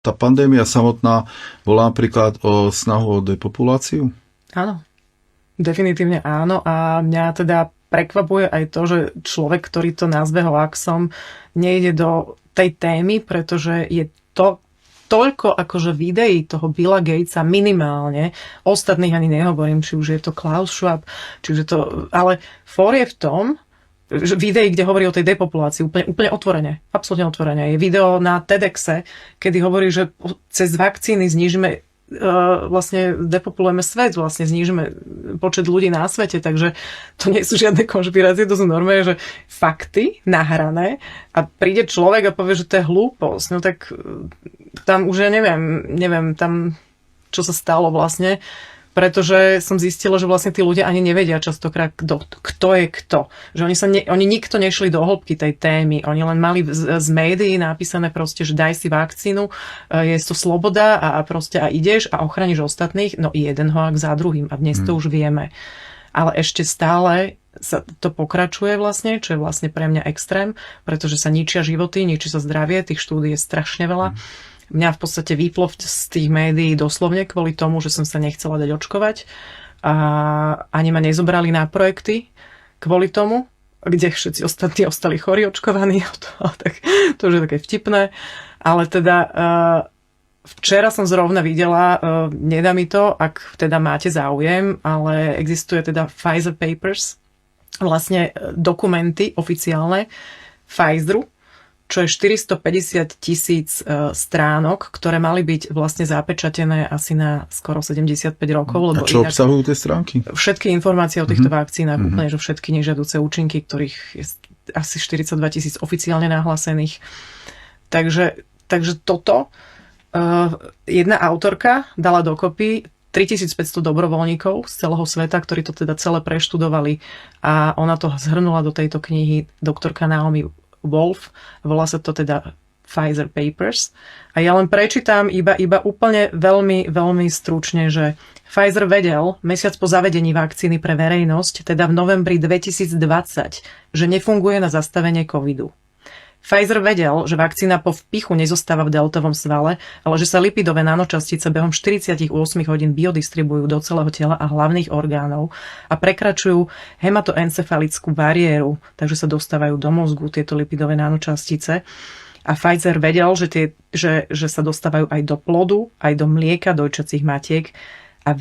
tá pandémia samotná bola napríklad o snahu o depopuláciu? Áno, definitívne áno a mňa teda prekvapuje aj to, že človek, ktorý to nazve hoaxom, nejde do tej témy, pretože je to toľko akože videí toho Billa Gatesa minimálne, ostatných ani nehovorím, či už je to Klaus Schwab, čiže to, ale for je v tom, že videí, kde hovorí o tej depopulácii úplne otvorene, absolútne otvorene. Je video na TEDxe, kedy hovorí, že cez vakcíny znížime vlastne depopulujeme svet, vlastne znížime počet ľudí na svete, takže to nie sú žiadne konšpirácie, to sú normálne, že fakty nahrané a príde človek a povie, že to je hlúposť, no tak tam už ja neviem tam, čo sa stalo vlastne, pretože som zistila, že vlastne tí ľudia ani nevedia častokrát, kto je kto. Že oni nikto nešli do hĺbky tej témy. Oni len mali z médií napísané proste, že daj si vakcínu, je to sloboda a proste a ideš a ochrániš ostatných. No jeden hoax za druhým a dnes to už vieme. Ale ešte stále sa to pokračuje vlastne, čo je vlastne pre mňa extrém, pretože sa ničia životy, ničí sa zdravie, tých štúdií je strašne veľa. Mňa v podstate vyplo z tých médií doslovne kvôli tomu, že som sa nechcela dať očkovať a ani ma nezobrali na projekty kvôli tomu, kde všetci ostatní ostali chorí očkovaní. Tak to už je také vtipné. Ale teda včera som zrovna videla, nedá mi to, ak teda máte záujem, ale existuje teda Pfizer Papers, vlastne dokumenty oficiálne Pfizeru, čo je 450 000 stránok, ktoré mali byť vlastne zapečatené asi na skoro 75 rokov. Lebo a čo obsahujú tie stránky? Všetky informácie o týchto vakcínach, úplne, že všetky nežiaduce účinky, ktorých je asi 42 000 oficiálne nahlásených. Takže toto jedna autorka dala dokopy 3500 dobrovoľníkov z celého sveta, ktorí to teda celé preštudovali a ona to zhrnula do tejto knihy doktorka Naomi Wolf, volá sa to teda Pfizer Papers. A ja len prečítam iba úplne veľmi, veľmi stručne, že Pfizer vedel mesiac po zavedení vakcíny pre verejnosť, teda v novembri 2020, že nefunguje na zastavenie covidu. Pfizer vedel, že vakcína po vpichu nezostáva v deltovom svale, ale že sa lipidové nanočastice behom 48 hodín biodistribujú do celého tela a hlavných orgánov a prekračujú hematoencefalickú bariéru, takže sa dostávajú do mozgu tieto lipidové nanočastice. A Pfizer vedel, že sa dostávajú aj do plodu, aj do mlieka dojčacích matiek a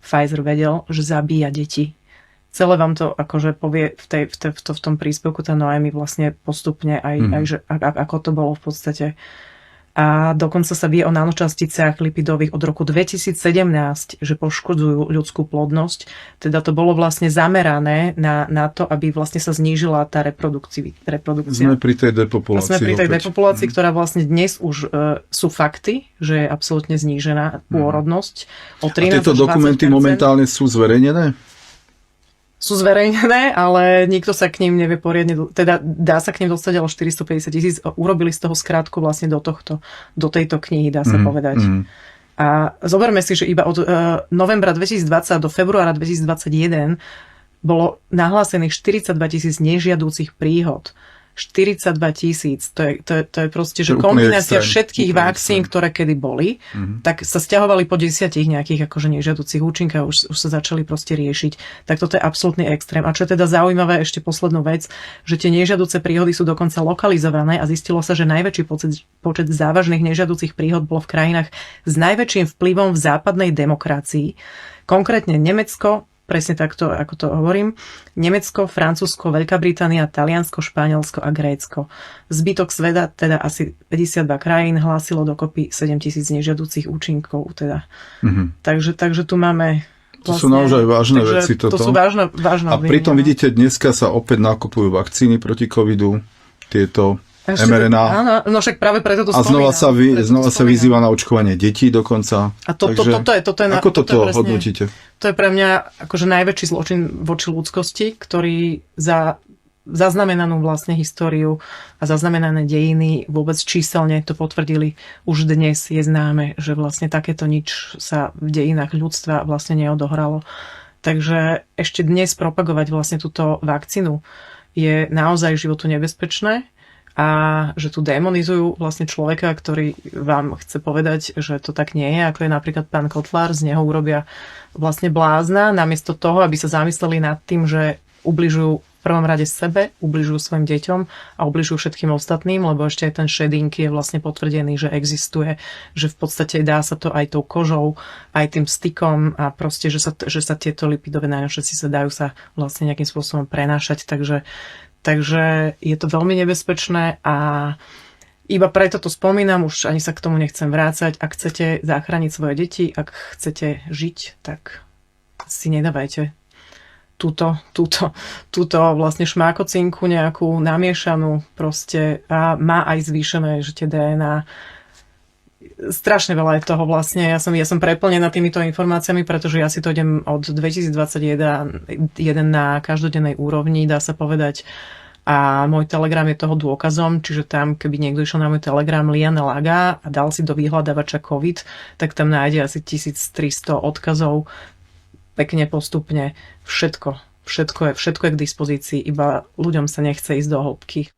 Pfizer vedel, že zabíja deti. Celé vám to akože povie v tom príspevku tá Noemi vlastne postupne aj že ako to bolo v podstate. A dokonca sa vie o nanočasticách lipidových od roku 2017, že poškodzujú ľudskú plodnosť. Teda to bolo vlastne zamerané na to, aby vlastne sa znížila tá reprodukcia. Sme pri tej depopulácii. Ktorá vlastne dnes už sú fakty, že je absolútne znížená pôrodnosť. O 13 a tieto dokumenty momentálne sú zverejnené? Sú zverejnené, ale nikto sa k ním nevie poriadne, teda dá sa k nim dostať, ale 450 000 urobili z toho skrátku vlastne do tejto knihy, dá sa povedať. A zoberme si, že iba od novembra 2020 do februára 2021 bolo nahlásených 42 000 nežiadúcich príhod. 42 000. To je proste, že kombinácia všetkých vakcín, ktoré kedy boli, tak sa sťahovali po 10 nejakých akože nežiaducich účinkov, už sa začali proste riešiť. Tak toto je absolútny extrém. A čo je teda zaujímavé, ešte poslednú vec, že tie nežiaduce príhody sú dokonca lokalizované a zistilo sa, že najväčší počet závažných nežiaducich príhod bolo v krajinách s najväčším vplyvom v západnej demokracii. Konkrétne Nemecko, presne takto, ako to hovorím. Nemecko, Francúzsko, Veľká Británia, Taliansko, Španielsko a Grécko. Zbytok sveta, teda asi 52 krajín, hlásilo dokopy 7 000 nežiaducich účinkov. Teda. Takže tu máme... To sú naozaj vážne veci toto. To sú vážne a pritom vidíte, dneska sa opäť nakupujú vakcíny proti covidu, tieto mRNA. Áno, no však práve preto to spomínam. A znova sa vyzýva na očkovanie detí dokonca. A toto je ako toto hodnotíte? To je pre mňa akože najväčší zločin voči ľudskosti, ktorý za zaznamenanú vlastne históriu a zaznamenané dejiny vôbec číselne to potvrdili. Už dnes je známe, že vlastne takéto nič sa v dejinách ľudstva vlastne neodohralo. Takže ešte dnes propagovať vlastne túto vakcínu je naozaj životu nebezpečné. a že tu demonizujú vlastne človeka, ktorý vám chce povedať, že to tak nie je, ako je napríklad pán Kotlár, z neho urobia vlastne blázna, namiesto toho, aby sa zamysleli nad tým, že ubližujú v prvom rade sebe, ubližujú svojim deťom a ubližujú všetkým ostatným, lebo ešte aj ten shedding je vlastne potvrdený, že existuje, že v podstate dá sa to aj tou kožou, aj tým stykom a proste, že sa tieto lipidové nánošací sa dajú sa vlastne nejakým spôsobom prenášať, takže je to veľmi nebezpečné a iba preto to spomínam, už ani sa k tomu nechcem vrácať. Ak chcete zachrániť svoje deti, ak chcete žiť, tak si nedávajte túto vlastne šmákocinku nejakú namiešanú proste a má aj zvýšené, že tie DNA strašne veľa je toho vlastne. Ja som preplnená týmito informáciami, pretože ja si to idem od 2021 na každodennej úrovni, dá sa povedať. A môj Telegram je toho dôkazom, čiže tam, keby niekto išiel na môj Telegram Liana Laga a dal si do vyhľadávača COVID, tak tam nájde asi 1300 odkazov pekne postupne. Všetko je k dispozícii, iba ľuďom sa nechce ísť do hĺbky.